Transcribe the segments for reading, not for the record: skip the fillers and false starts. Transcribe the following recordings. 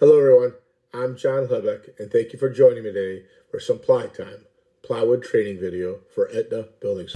Hello everyone, I'm John Chlebek and thank you for joining me today for some PlyTime, plywood training video for Etna Buildings.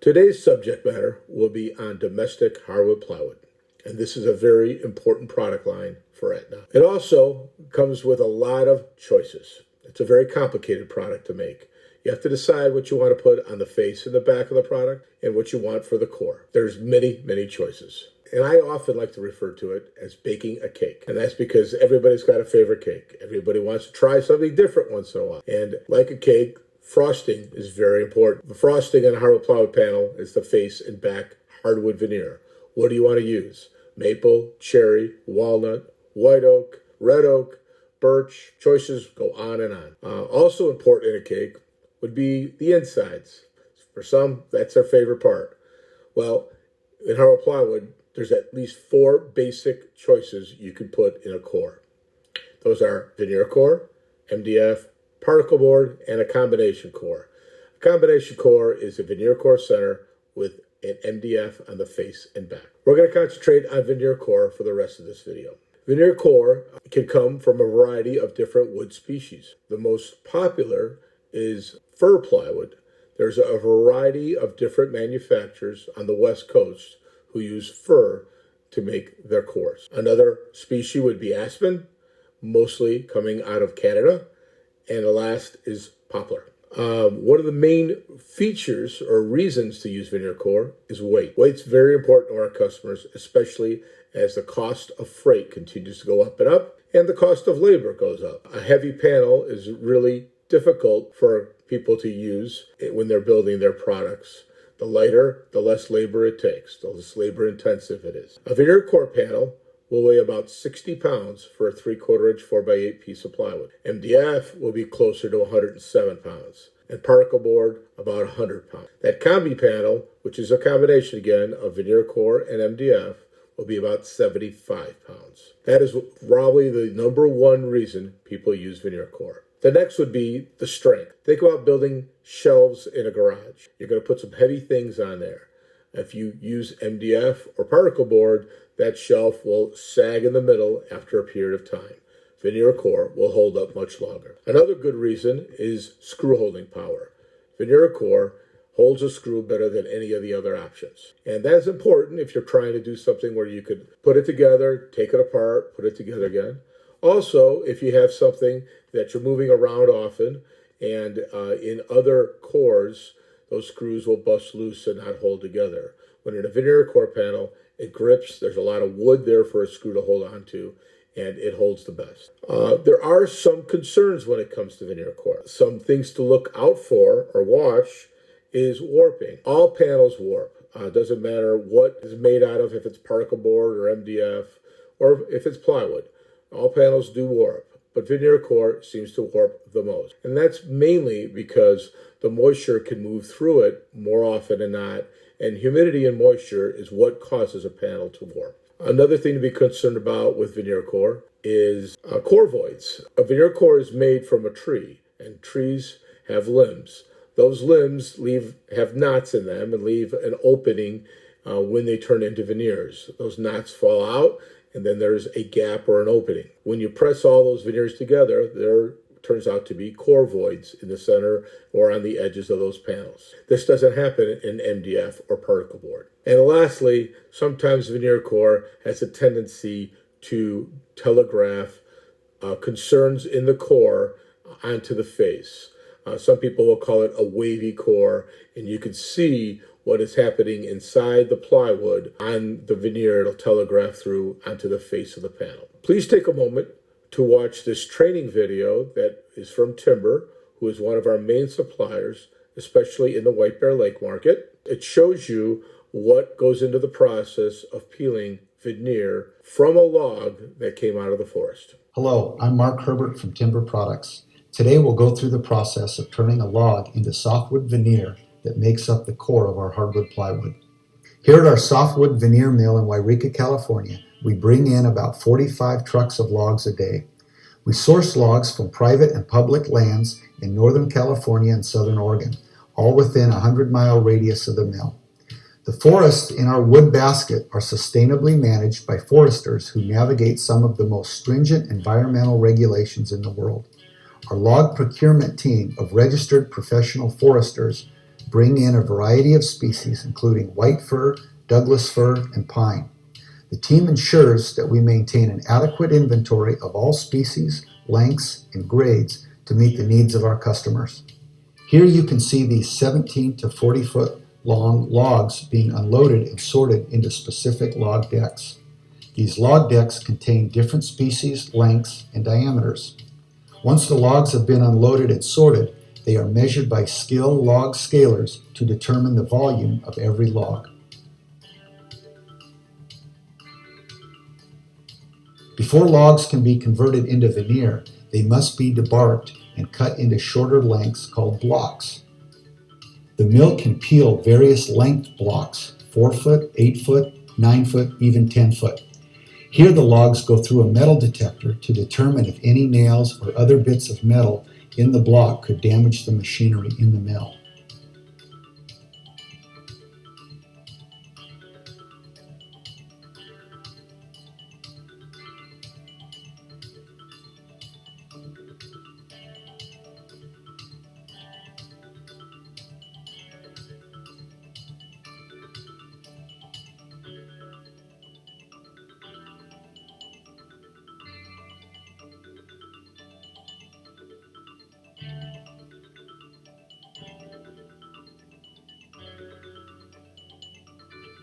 Today's subject matter will be on domestic hardwood plywood, and this is a very important product line for Etna. It also comes with a lot of choices. It's a very complicated product to make. You have to decide what you want to put on the face and the back of the product and what you want for the core. There's many choices. And I often like to refer to it as baking a cake. And that's because everybody's got a favorite cake. Everybody wants to try something different once in a while. And like a cake, frosting is very important. The frosting on a hardwood plywood panel is the face and back hardwood veneer. What do you want to use? Maple, cherry, walnut, white oak, red oak, birch. Choices go on and on. Also important in a cake would be the insides. For some, that's their favorite part. Well, in hardwood plywood, there's at least 4 basic choices you can put in a core. Those are veneer core, MDF, particle board, and a combination core. A combination core is a veneer core center with an MDF on the face and back. We're going to concentrate on veneer core for the rest of this video. Veneer core can come from a variety of different wood species. The most popular is fir plywood. There's a variety of different manufacturers on the West Coast who use fir to make their cores. Another species would be aspen, mostly coming out of Canada. And the last is poplar. One of the main features or reasons to use veneer core is weight. Weight's very important to our customers, especially as the cost of freight continues to go up and up, and the cost of labor goes up. A heavy panel is really difficult for people to use when they're building their products. The lighter, the less labor it takes, the less labor intensive it is. A veneer core panel will weigh about 60 pounds for a 3/4 inch 4x8 piece of plywood. MDF will be closer to 107 pounds, and particle board about 100 pounds. That combi panel, which is a combination again of veneer core and MDF, will be about 75 pounds. That is probably the #1 reason people use veneer core. The next would be the strength. Think about building shelves in a garage. You're going to put some heavy things on there. If you use MDF or particle board, that shelf will sag in the middle after a period of time. Veneer core will hold up much longer. Another good reason is screw holding power. Veneer core holds a screw better than any of the other options. And that's important if you're trying to do something where you could put it together, take it apart, put it together again. Also, if you have something that you're moving around often, and in other cores, those screws will bust loose and not hold together. When in a veneer core panel, it grips, there's a lot of wood there for a screw to hold on to, and it holds the best. There are some concerns when it comes to veneer core. Some things to look out for or watch is warping. All panels warp. Doesn't matter what is made out of, if it's particle board or MDF, or if it's plywood. All panels do warp, but veneer core seems to warp the most. And that's mainly because the moisture can move through it more often than not, and humidity and moisture is what causes a panel to warp. Another thing to be concerned about with veneer core is core voids. A veneer core is made from a tree, and trees have limbs. Those limbs have knots in them and leave an opening when they turn into veneers. Those knots fall out, and then there's a gap or an opening. When you press all those veneers together, there turns out to be core voids in the center or on the edges of those panels. This doesn't happen in MDF or particle board. And lastly, sometimes veneer core has a tendency to telegraph concerns in the core onto the face. Some people will call it a wavy core, and you can see what is happening inside the plywood on the veneer. It'll telegraph through onto the face of the panel. Please take a moment to watch this training video that is from Timber, who is one of our main suppliers, especially in the White Bear Lake market. It shows you what goes into the process of peeling veneer from a log that came out of the forest. Hello, I'm Mark Herbert from Timber Products. Today we'll go through the process of turning a log into softwood veneer that makes up the core of our hardwood plywood. Here at our softwood veneer mill in Wairika, California, we bring in about 45 trucks of logs a day. We source logs from private and public lands in Northern California and Southern Oregon, all within a 100-mile radius of the mill. The forests in our wood basket are sustainably managed by foresters who navigate some of the most stringent environmental regulations in the world. Our log procurement team of registered professional foresters bring in a variety of species, including white fir, Douglas fir, and pine. The team ensures that we maintain an adequate inventory of all species, lengths, and grades to meet the needs of our customers. Here you can see these 17 to 40 foot long logs being unloaded and sorted into specific log decks. These log decks contain different species, lengths, and diameters. Once the logs have been unloaded and sorted, they are measured by skilled log scalers to determine the volume of every log. Before logs can be converted into veneer, they must be debarked and cut into shorter lengths called blocks. The mill can peel various length blocks, 4 foot, 8 foot, 9 foot, even 10 foot. Here the logs go through a metal detector to determine if any nails or other bits of metal in the block could damage the machinery in the mill.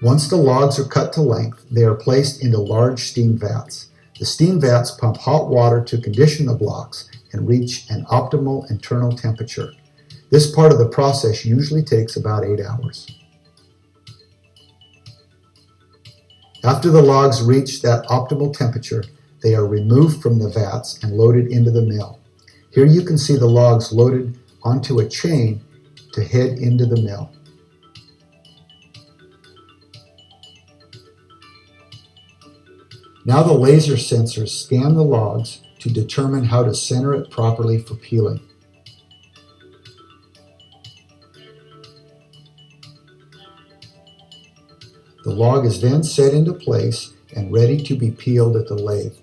Once the logs are cut to length, they are placed into large steam vats. The steam vats pump hot water to condition the blocks and reach an optimal internal temperature. This part of the process usually takes about 8 hours. After the logs reach that optimal temperature, they are removed from the vats and loaded into the mill. Here you can see the logs loaded onto a chain to head into the mill. Now the laser sensors scan the logs to determine how to center it properly for peeling. The log is then set into place and ready to be peeled at the lathe.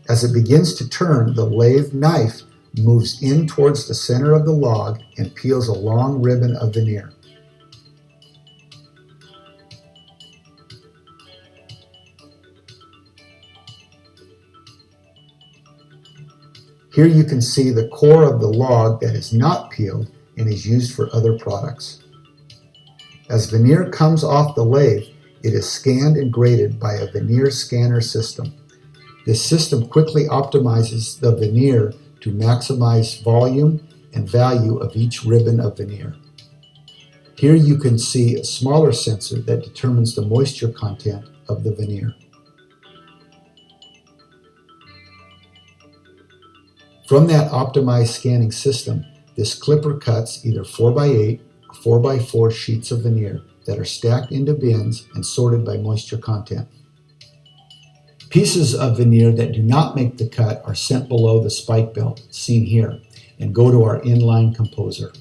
As it begins to turn, the lathe knife moves in towards the center of the log and peels a long ribbon of veneer. Here you can see the core of the log that is not peeled and is used for other products. As veneer comes off the lathe, it is scanned and graded by a veneer scanner system. This system quickly optimizes the veneer to maximize volume and value of each ribbon of veneer. Here you can see a smaller sensor that determines the moisture content of the veneer. From that optimized scanning system, this clipper cuts either 4x8 or 4x4 sheets of veneer that are stacked into bins and sorted by moisture content. Pieces of veneer that do not make the cut are sent below the spike belt, seen here, and go to our inline composer.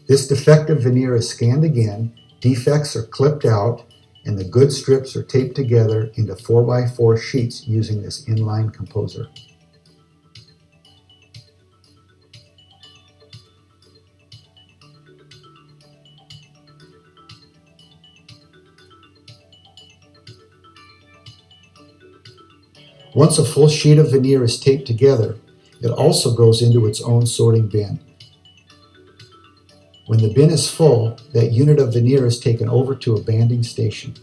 This defective veneer is scanned again, defects are clipped out, and the good strips are taped together into 4x4 sheets using this inline composer. Once a full sheet of veneer is taped together, it also goes into its own sorting bin. When the bin is full, that unit of veneer is taken over to a banding station.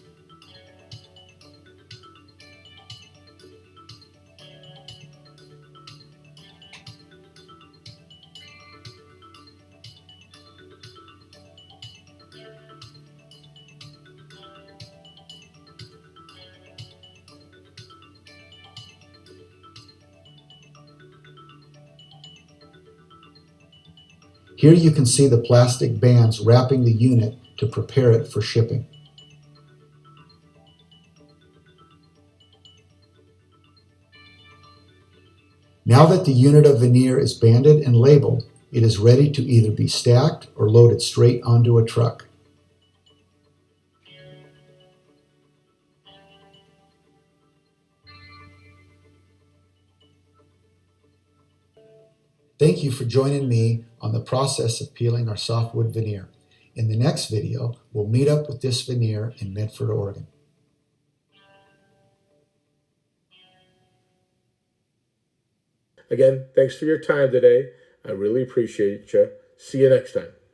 Here you can see the plastic bands wrapping the unit to prepare it for shipping. Now that the unit of veneer is banded and labeled, it is ready to either be stacked or loaded straight onto a truck. Thank you for joining me on the process of peeling our softwood veneer. In the next video, we'll meet up with this veneer in Medford, Oregon. Again, thanks for your time today. I really appreciate you. See you next time.